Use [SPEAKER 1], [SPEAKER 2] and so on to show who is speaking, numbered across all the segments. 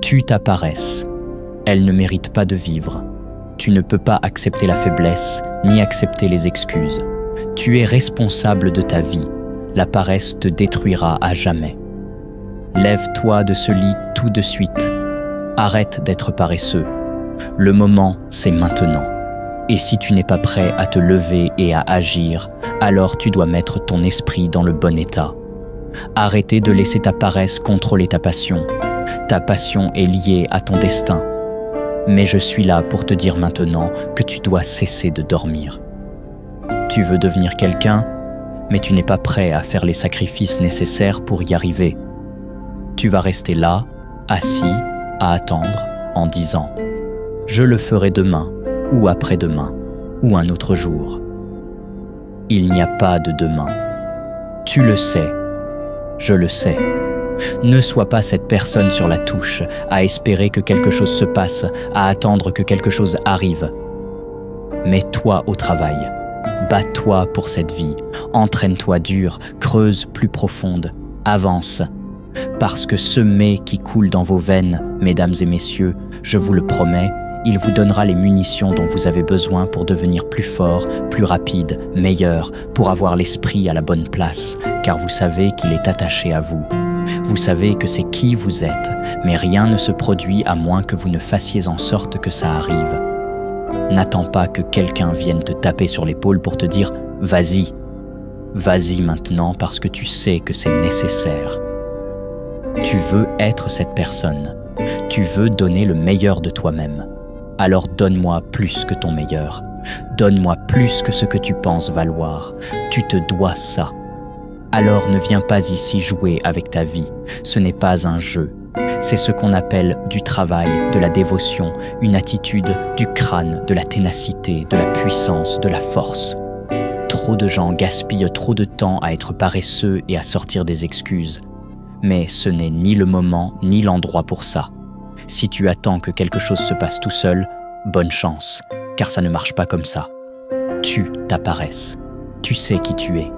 [SPEAKER 1] Tue ta paresse. Elle ne mérite pas de vivre. Tu ne peux pas accepter la faiblesse, ni accepter les excuses. Tu es responsable de ta vie. La paresse te détruira à jamais. Lève-toi de ce lit tout de suite. Arrête d'être paresseux. Le moment, c'est maintenant. Et si tu n'es pas prêt à te lever et à agir, alors tu dois mettre ton esprit dans le bon état. Arrêtez de laisser ta paresse contrôler ta passion. Ta passion est liée à ton destin. Mais je suis là pour te dire maintenant que tu dois cesser de dormir. Tu veux devenir quelqu'un, mais tu n'es pas prêt à faire les sacrifices nécessaires pour y arriver. Tu vas rester là, assis, à attendre, en disant « Je le ferai demain, ou après-demain, ou un autre jour. » Il n'y a pas de demain. Tu le sais. Je le sais. Ne sois pas cette personne sur la touche, à espérer que quelque chose se passe, à attendre que quelque chose arrive. Mets-toi au travail. Bats-toi pour cette vie. Entraîne-toi dur, creuse plus profonde. Avance. Parce que ce mets qui coule dans vos veines, mesdames et messieurs, je vous le promets, il vous donnera les munitions dont vous avez besoin pour devenir plus fort, plus rapide, meilleur, pour avoir l'esprit à la bonne place, car vous savez qu'il est attaché à vous. Vous savez que c'est qui vous êtes, mais rien ne se produit à moins que vous ne fassiez en sorte que ça arrive. N'attends pas que quelqu'un vienne te taper sur l'épaule pour te dire « Vas-y ». Vas-y maintenant parce que tu sais que c'est nécessaire. Tu veux être cette personne. Tu veux donner le meilleur de toi-même. Alors donne-moi plus que ton meilleur. Donne-moi plus que ce que tu penses valoir. Tu te dois ça. Alors ne viens pas ici jouer avec ta vie. Ce n'est pas un jeu. C'est ce qu'on appelle du travail, de la dévotion, une attitude, du crâne, de la ténacité, de la puissance, de la force. Trop de gens gaspillent trop de temps à être paresseux et à sortir des excuses. Mais ce n'est ni le moment ni l'endroit pour ça. Si tu attends que quelque chose se passe tout seul, bonne chance, car ça ne marche pas comme ça. Tue ta paresse. Tu sais qui tu es.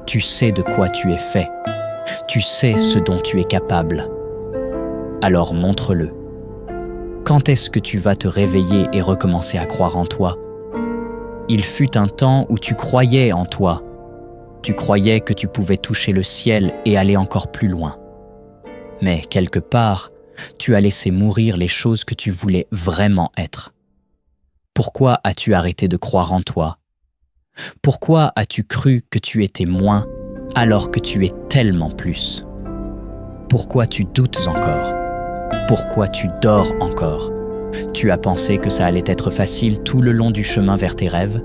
[SPEAKER 1] Tu sais de quoi tu es fait. Tu sais ce dont tu es capable. Alors montre-le. Quand est-ce que tu vas te réveiller et recommencer à croire en toi? Il fut un temps où tu croyais en toi. Tu croyais que tu pouvais toucher le ciel et aller encore plus loin. Mais quelque part, tu as laissé mourir les choses que tu voulais vraiment être. Pourquoi as-tu arrêté de croire en toi? Pourquoi as-tu cru que tu étais moins alors que tu es tellement plus? Pourquoi tu doutes encore? Pourquoi tu dors encore? Tu as pensé que ça allait être facile tout le long du chemin vers tes rêves?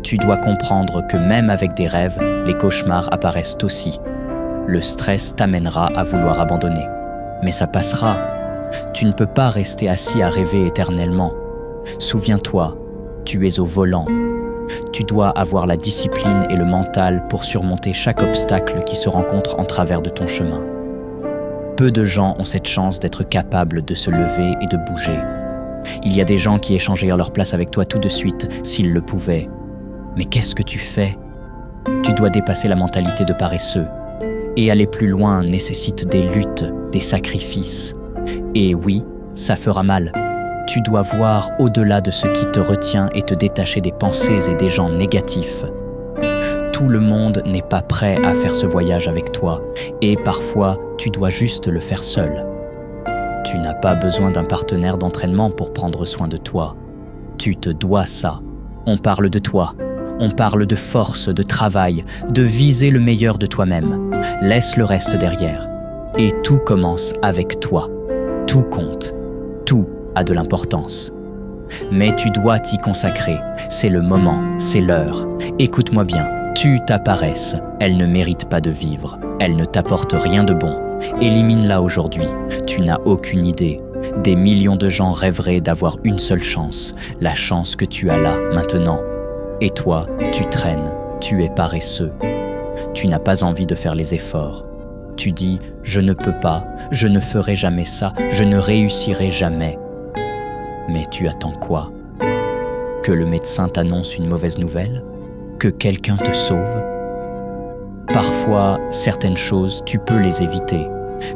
[SPEAKER 1] Tu dois comprendre que même avec des rêves, les cauchemars apparaissent aussi. Le stress t'amènera à vouloir abandonner. Mais ça passera. Tu ne peux pas rester assis à rêver éternellement. Souviens-toi, tu es au volant. Tu dois avoir la discipline et le mental pour surmonter chaque obstacle qui se rencontre en travers de ton chemin. Peu de gens ont cette chance d'être capables de se lever et de bouger. Il y a des gens qui échangeraient leur place avec toi tout de suite s'ils le pouvaient. Mais qu'est-ce que tu fais? Tu dois dépasser la mentalité de paresseux. Et aller plus loin nécessite des luttes, des sacrifices. Et oui, ça fera mal. Tu dois voir au-delà de ce qui te retient et te détacher des pensées et des gens négatifs. Tout le monde n'est pas prêt à faire ce voyage avec toi, et parfois, tu dois juste le faire seul. Tu n'as pas besoin d'un partenaire d'entraînement pour prendre soin de toi. Tu te dois ça. On parle de toi. On parle de force, de travail, de viser le meilleur de toi-même. Laisse le reste derrière. Et tout commence avec toi. Tout compte. Tout a de l'importance. Mais tu dois t'y consacrer. C'est le moment, c'est l'heure. Écoute-moi bien. Tue ta paresse. Elle ne mérite pas de vivre. Elle ne t'apporte rien de bon. Élimine-la aujourd'hui. Tu n'as aucune idée. Des millions de gens rêveraient d'avoir une seule chance. La chance que tu as là, maintenant. Et toi, tu traînes, tu es paresseux. Tu n'as pas envie de faire les efforts. Tu dis « je ne peux pas, je ne ferai jamais ça, je ne réussirai jamais ». Mais tu attends quoi? Que le médecin t'annonce une mauvaise nouvelle? Que quelqu'un te sauve? Parfois, certaines choses, tu peux les éviter,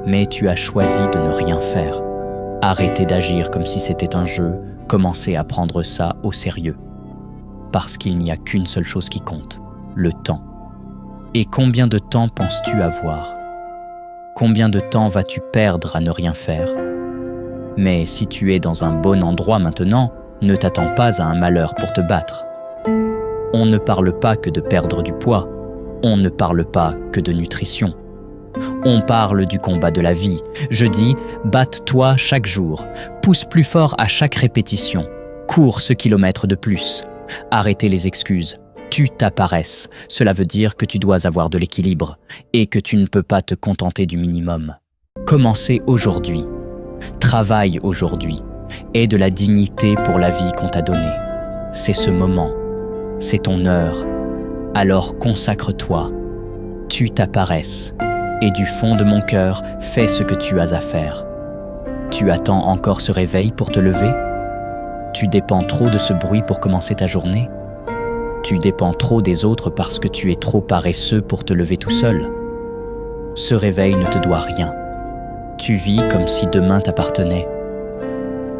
[SPEAKER 1] mais tu as choisi de ne rien faire. Arrêtez d'agir comme si c'était un jeu, commencez à prendre ça au sérieux. Parce qu'il n'y a qu'une seule chose qui compte, le temps. Et combien de temps penses-tu avoir ? Combien de temps vas-tu perdre à ne rien faire ? Mais si tu es dans un bon endroit maintenant, ne t'attends pas à un malheur pour te battre. On ne parle pas que de perdre du poids, on ne parle pas que de nutrition. On parle du combat de la vie. Je dis, batte-toi chaque jour, pousse plus fort à chaque répétition, cours ce kilomètre de plus. Arrêtez les excuses, tue ta paresse. Cela veut dire que tu dois avoir de l'équilibre et que tu ne peux pas te contenter du minimum. Commencez aujourd'hui, travaille aujourd'hui, aie de la dignité pour la vie qu'on t'a donnée. C'est ce moment, c'est ton heure. Alors consacre-toi, tue ta paresse. Et du fond de mon cœur, fais ce que tu as à faire. Tu attends encore ce réveil pour te lever ? Tu dépends trop de ce bruit pour commencer ta journée ? Tu dépends trop des autres parce que tu es trop paresseux pour te lever tout seul ? Ce réveil ne te doit rien. Tu vis comme si demain t'appartenait.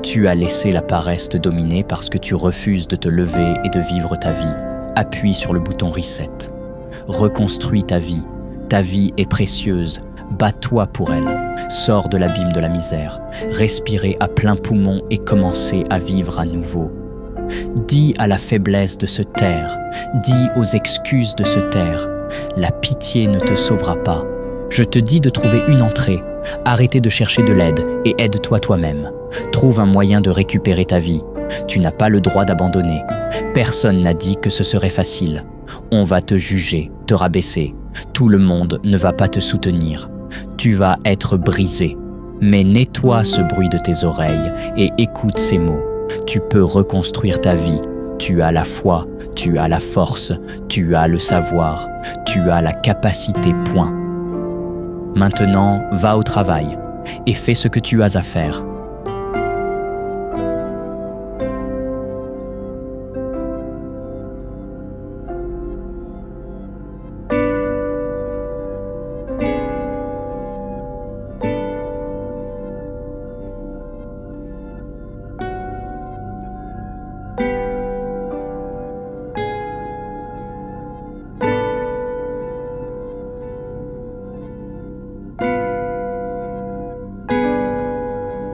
[SPEAKER 1] Tu as laissé la paresse te dominer parce que tu refuses de te lever et de vivre ta vie. Appuie sur le bouton reset. Reconstruis ta vie. Ta vie est précieuse, bats-toi pour elle. Sors de l'abîme de la misère, respirez à plein poumon et commencez à vivre à nouveau. Dis à la faiblesse de se taire, dis aux excuses de se taire. La pitié ne te sauvera pas. Je te dis de trouver une entrée. Arrêtez de chercher de l'aide et aide-toi toi-même. Trouve un moyen de récupérer ta vie. Tu n'as pas le droit d'abandonner. Personne n'a dit que ce serait facile. On va te juger, te rabaisser. Tout le monde ne va pas te soutenir. Tu vas être brisé. Mais nettoie ce bruit de tes oreilles et écoute ces mots. Tu peux reconstruire ta vie. Tu as la foi, tu as la force, tu as le savoir, tu as la capacité, point. Maintenant, va au travail et fais ce que tu as à faire.